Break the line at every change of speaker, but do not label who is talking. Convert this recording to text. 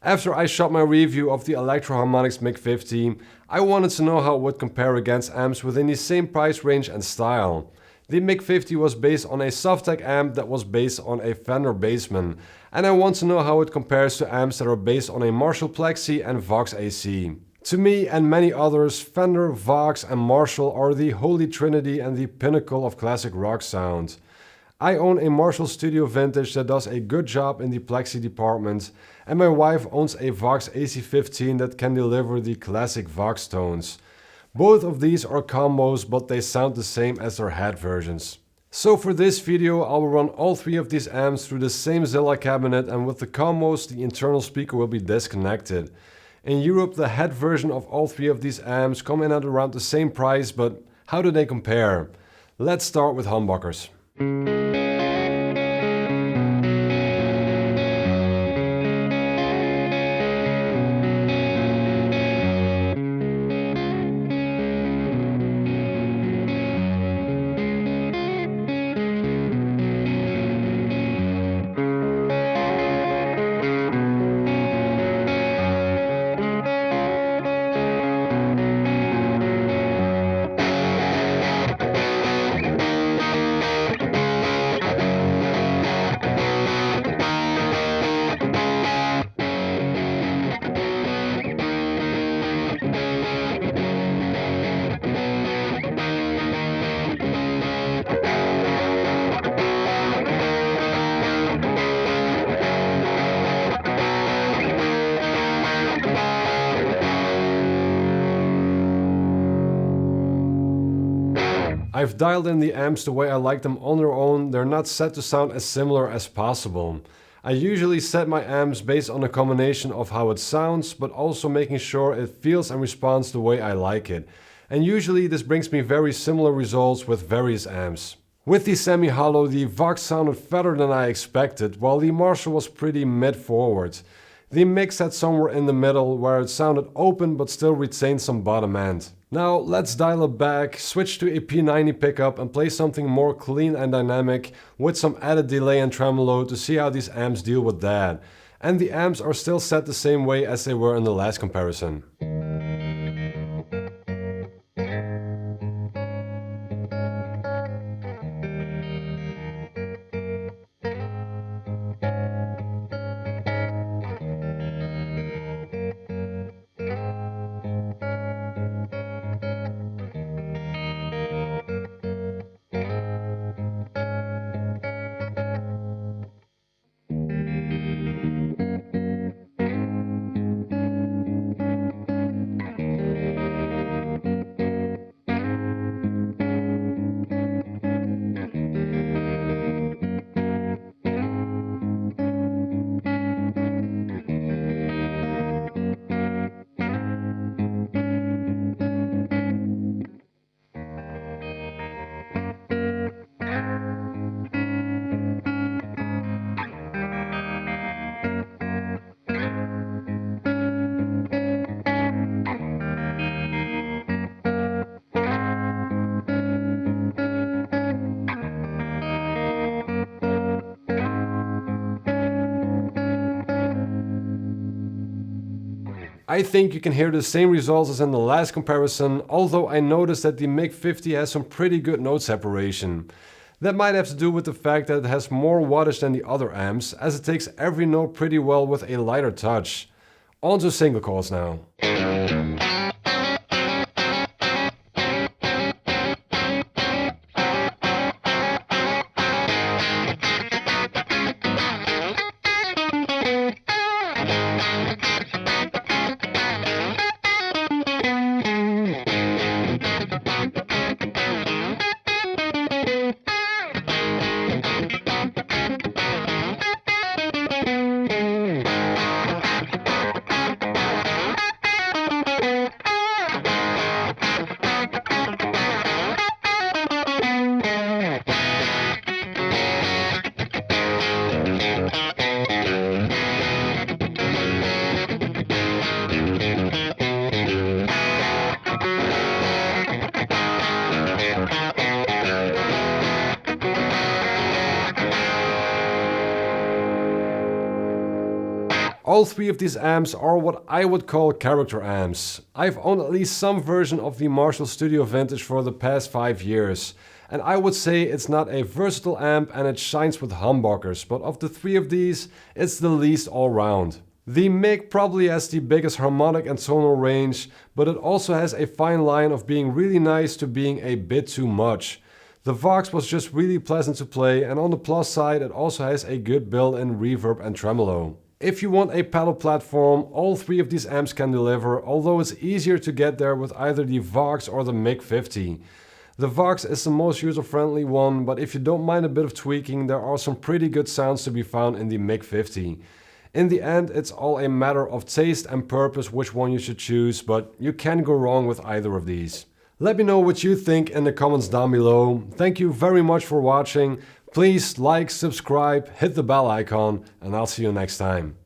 After I shot my review of the Electro Harmonix MIG-50, I wanted to know how it would compare against amps within the same price range and style. The MIG-50 was based on a Softac amp that was based on a Fender Bassman, and I want to know how it compares to amps that are based on a Marshall Plexi and VOX AC. To me and many others, Fender, VOX and Marshall are the holy trinity and the pinnacle of classic rock sound. I own a Marshall Studio Vintage that does a good job in the plexi department, and my wife owns a VOX AC15 that can deliver the classic VOX tones. Both of these are combos, but they sound the same as their head versions. So for this video I will run all three of these amps through the same Zilla cabinet, and with the combos the internal speaker will be disconnected. In Europe the head version of all three of these amps come in at around the same price, but how do they compare? Let's start with humbuckers. I've dialed in the amps the way I like them on their own. They're not set to sound as similar as possible. I usually set my amps based on a combination of how it sounds, but also making sure it feels and responds the way I like it. And usually this brings me very similar results with various amps. With the semi-hollow, the VOX sounded fatter than I expected, while the Marshall was pretty mid-forward. The MIG sat somewhere in the middle, where it sounded open but still retained some bottom end. Now let's dial it back, switch to a P90 pickup and play something more clean and dynamic with some added delay and tremolo to see how these amps deal with that. And the amps are still set the same way as they were in the last comparison. I think you can hear the same results as in the last comparison, although I noticed that the MIG-50 has some pretty good note separation. That might have to do with the fact that it has more wattage than the other amps, as it takes every note pretty well with a lighter touch. On to single coils now. All three of these amps are what I would call character amps. I've owned at least some version of the Marshall Studio Vintage for the past 5 years. And I would say it's not a versatile amp and it shines with humbuckers, but of the three of these, it's the least all round. The MIG probably has the biggest harmonic and tonal range, but it also has a fine line of being really nice to being a bit too much. The VOX was just really pleasant to play, and on the plus side it also has a good built-in reverb and tremolo. If you want a pedal platform, all three of these amps can deliver, although it's easier to get there with either the VOX or the MIG-50. The VOX is the most user-friendly one, but if you don't mind a bit of tweaking, there are some pretty good sounds to be found in the MIG-50. In the end, it's all a matter of taste and purpose which one you should choose, but you can't go wrong with either of these. Let me know what you think in the comments down below. Thank you very much for watching. Please like, subscribe, hit the bell icon, and I'll see you next time.